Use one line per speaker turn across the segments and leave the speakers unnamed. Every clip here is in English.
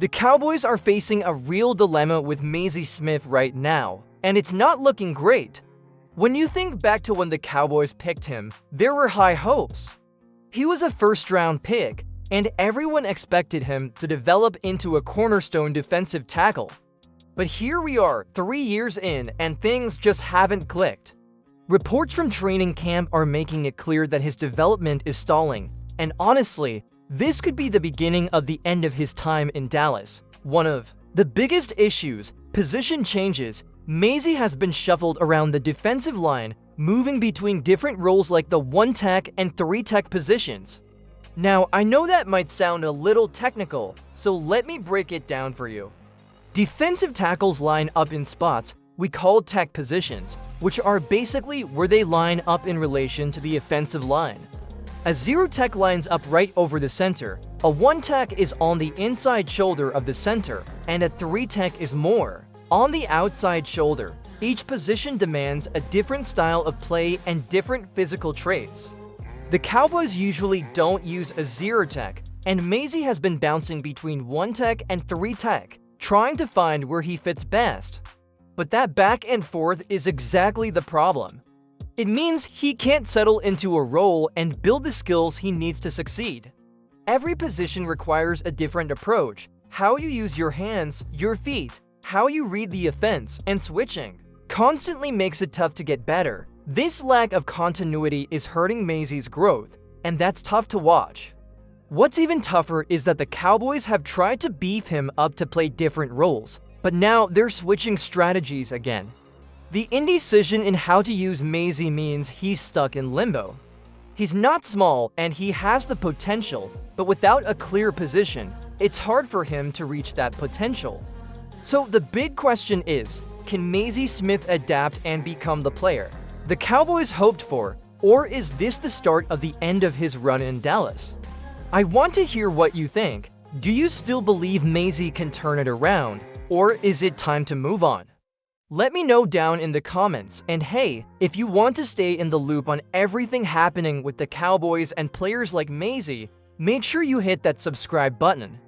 The Cowboys are facing a real dilemma with Mazi Smith right now, and it's not looking great. When you think back to when the Cowboys picked him, there were high hopes. He was a first-round pick, and everyone expected him to develop into a cornerstone defensive tackle. But here we are, 3 years in, and things just haven't clicked. Reports from training camp are making it clear that his development is stalling, and honestly, this could be the beginning of the end of his time in Dallas. One of the biggest issues, position changes. Mazi has been shuffled around the defensive line, moving between different roles like the 1-tech and 3-tech positions. Now, I know that might sound a little technical, so let me break it down for you. Defensive tackles line up in spots we call tech positions, which are basically where they line up in relation to the offensive line. A 0-tech lines up right over the center, a 1-tech is on the inside shoulder of the center, and a 3-tech is more on the outside shoulder. Each position demands a different style of play and different physical traits. The Cowboys usually don't use a 0-tech, and Mazi has been bouncing between 1-tech and 3-tech, trying to find where he fits best. But that back and forth is exactly the problem. It means he can't settle into a role and build the skills he needs to succeed. Every position requires a different approach: how you use your hands, your feet, how you read the offense, and switching constantly makes it tough to get better. This lack of continuity is hurting Mazi's growth, and that's tough to watch. What's even tougher is that the Cowboys have tried to beef him up to play different roles, but now they're switching strategies again. The indecision in how to use Mazi means he's stuck in limbo. He's not small and he has the potential, but without a clear position, it's hard for him to reach that potential. So the big question is, can Mazi Smith adapt and become the player the Cowboys hoped for, or is this the start of the end of his run in Dallas? I want to hear what you think. Do you still believe Mazi can turn it around, or is it time to move on? Let me know down in the comments, and hey, if you want to stay in the loop on everything happening with the Cowboys and players like Mazi, make sure you hit that subscribe button.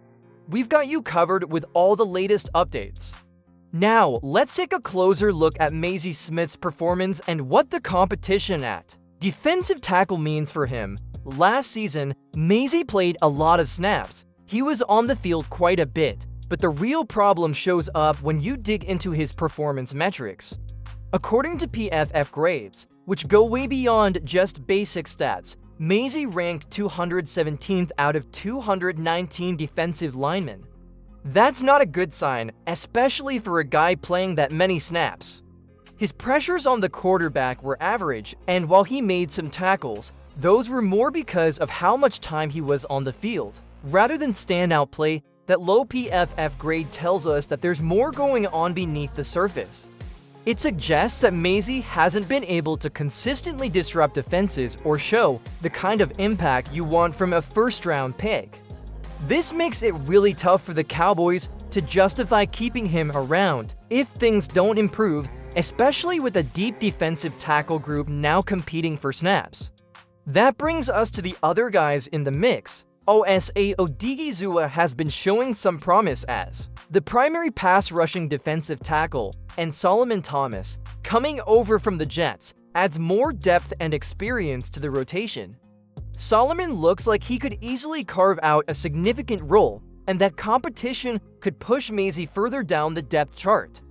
We've got you covered with all the latest updates. Now, let's take a closer look at Mazi Smith's performance and what the competition at defensive tackle means for him. Last season, Mazi played a lot of snaps. He was on the field quite a bit, but the real problem shows up when you dig into his performance metrics. According to PFF grades, which go way beyond just basic stats, Mazi ranked 217th out of 219 defensive linemen. That's not a good sign, especially for a guy playing that many snaps. His pressures on the quarterback were average, and while he made some tackles, those were more because of how much time he was on the field, rather than standout play. That low PFF grade tells us that there's more going on beneath the surface. It suggests that Mazi hasn't been able to consistently disrupt defenses or show the kind of impact you want from a first-round pick. This makes it really tough for the Cowboys to justify keeping him around if things don't improve, especially with a deep defensive tackle group now competing for snaps. That brings us to the other guys in the mix. Osa Odighizuwa has been showing some promise as the primary pass-rushing defensive tackle, and Solomon Thomas, coming over from the Jets, adds more depth and experience to the rotation. Solomon looks like he could easily carve out a significant role, and that competition could push Mazi further down the depth chart.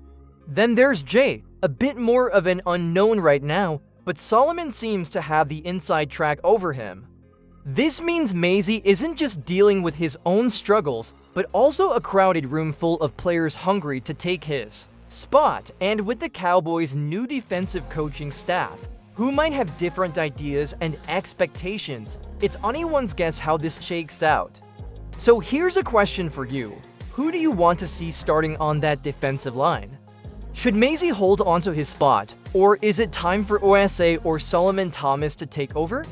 Then there's Jay, a bit more of an unknown right now, but Solomon seems to have the inside track over him. This means Mazi isn't just dealing with his own struggles, but also a crowded room full of players hungry to take his spot, and with the Cowboys' new defensive coaching staff, who might have different ideas and expectations, it's anyone's guess how this shakes out. So here's a question for you. Who do you want to see starting on that defensive line? Should Mazi hold onto his spot, or is it time for Osa or Solomon Thomas to take over?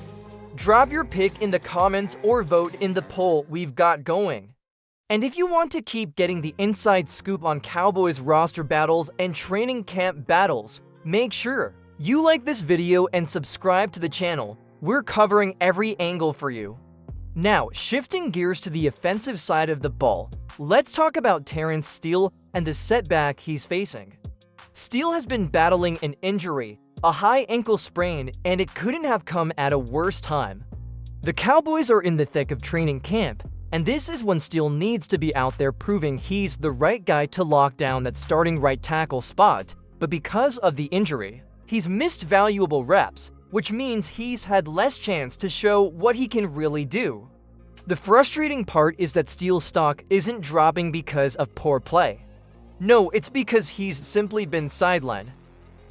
Drop your pick in the comments or vote in the poll we've got going. And if you want to keep getting the inside scoop on Cowboys roster battles and training camp battles, make sure you like this video and subscribe to the channel. We're covering every angle for you. Now, shifting gears to the offensive side of the ball, let's talk about Terrence Steele and the setback he's facing. Steele has been battling an injury, a high ankle sprain, and it couldn't have come at a worse time. The Cowboys are in the thick of training camp, and this is when Steele needs to be out there proving he's the right guy to lock down that starting right tackle spot, but because of the injury, he's missed valuable reps, which means he's had less chance to show what he can really do. The frustrating part is that Steele's stock isn't dropping because of poor play. No, it's because he's simply been sidelined.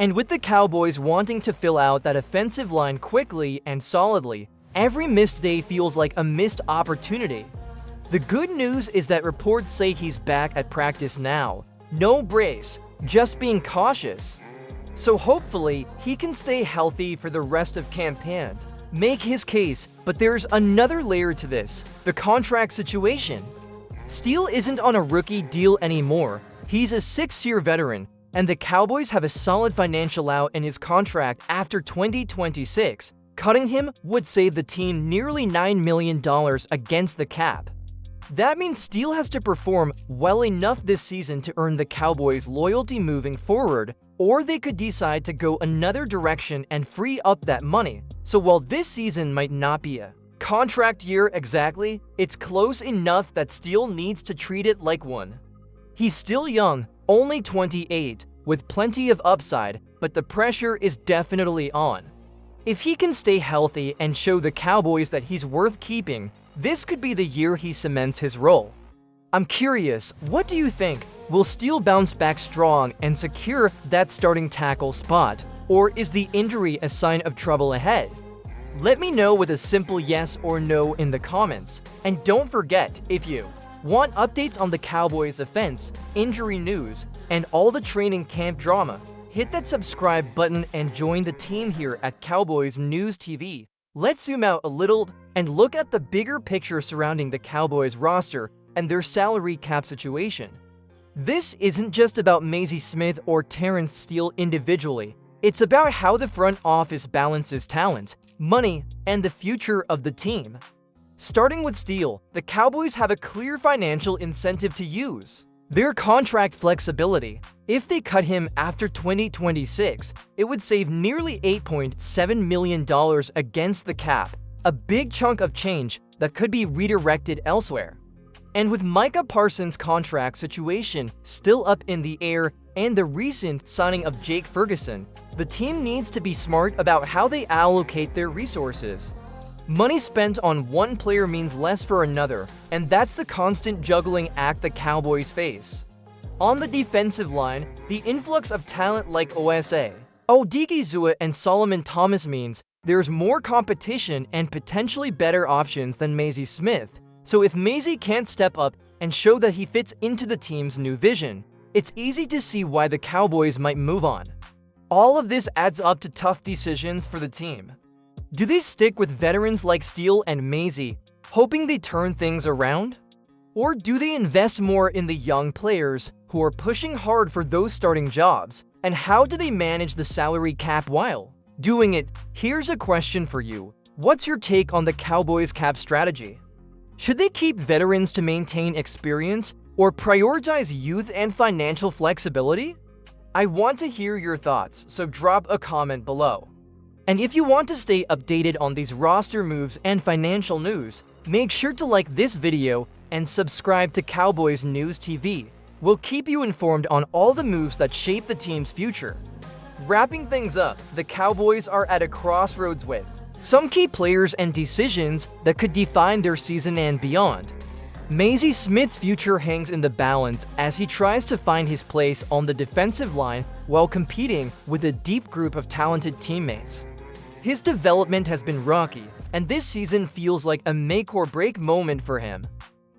And with the Cowboys wanting to fill out that offensive line quickly and solidly, every missed day feels like a missed opportunity. The good news is that reports say he's back at practice now. No brace, just being cautious. So hopefully, he can stay healthy for the rest of camp and make his case, but there's another layer to this, the contract situation. Steele isn't on a rookie deal anymore. He's a 6-year veteran, and the Cowboys have a solid financial out in his contract after 2026. Cutting him would save the team nearly $9 million against the cap. That means Steele has to perform well enough this season to earn the Cowboys' loyalty moving forward, or they could decide to go another direction and free up that money. So while this season might not be a contract year exactly, it's close enough that Steele needs to treat it like one. He's still young, only 28, with plenty of upside, but the pressure is definitely on. If he can stay healthy and show the Cowboys that he's worth keeping, this could be the year he cements his role. I'm curious, what do you think? Will Steele bounce back strong and secure that starting tackle spot? Or is the injury a sign of trouble ahead? Let me know with a simple yes or no in the comments. And don't forget, if you want updates on the Cowboys offense, injury news, and all the training camp drama, hit that subscribe button and join the team here at Cowboys News TV. Let's zoom out a little and look at the bigger picture surrounding the Cowboys roster and their salary cap situation. This isn't just about Mazi Smith or Terrence Steele individually. It's about how the front office balances talent, money, and the future of the team. Starting with Steele, the Cowboys have a clear financial incentive to use their contract flexibility. If they cut him after 2026, it would save nearly $8.7 million against the cap, a big chunk of change that could be redirected elsewhere. And with Micah Parsons' contract situation still up in the air and the recent signing of Jake Ferguson, the team needs to be smart about how they allocate their resources. Money spent on one player means less for another, and that's the constant juggling act the Cowboys face. On the defensive line, the influx of talent like Osa Odigizua and Solomon Thomas means there's more competition and potentially better options than Mazi Smith. So if Mazi can't step up and show that he fits into the team's new vision, it's easy to see why the Cowboys might move on. All of this adds up to tough decisions for the team. Do they stick with veterans like Steele and Mazi, hoping they turn things around? Or do they invest more in the young players who are pushing hard for those starting jobs? And how do they manage the salary cap while doing it? Here's a question for you. What's your take on the Cowboys' cap strategy? Should they keep veterans to maintain experience or prioritize youth and financial flexibility? I want to hear your thoughts, so drop a comment below. And if you want to stay updated on these roster moves and financial news, make sure to like this video and subscribe to Cowboys News TV. We'll keep you informed on all the moves that shape the team's future. Wrapping things up, the Cowboys are at a crossroads with some key players and decisions that could define their season and beyond. Mazi Smith's future hangs in the balance as he tries to find his place on the defensive line while competing with a deep group of talented teammates. His development has been rocky, and this season feels like a make-or-break moment for him.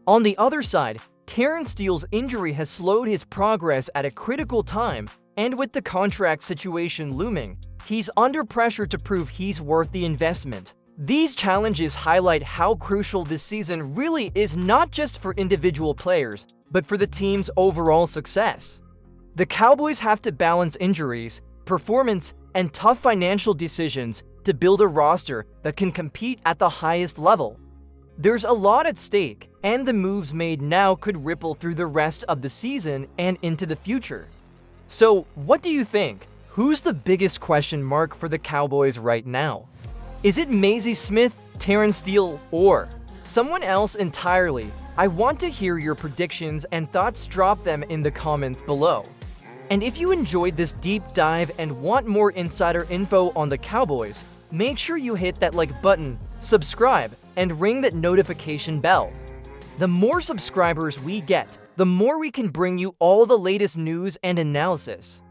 On the other side, Terrence Steele's injury has slowed his progress at a critical time, and with the contract situation looming, he's under pressure to prove he's worth the investment. These challenges highlight how crucial this season really is, not just for individual players, but for the team's overall success. The Cowboys have to balance injuries, performance, and tough financial decisions to build a roster that can compete at the highest level. There's a lot at stake, and the moves made now could ripple through the rest of the season and into the future. So, what do you think? Who's the biggest question mark for the Cowboys right now? Is it Mazie Smith, Terrence Steele, or someone else entirely? I want to hear your predictions and thoughts. Drop them in the comments below. And if you enjoyed this deep dive and want more insider info on the Cowboys, make sure you hit that like button, subscribe, and ring that notification bell. The more subscribers we get, the more we can bring you all the latest news and analysis.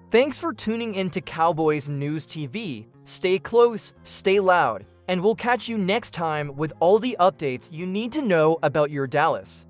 Thanks for tuning in to Cowboys News TV. Stay close, stay loud, and we'll catch you next time with all the updates you need to know about your Dallas.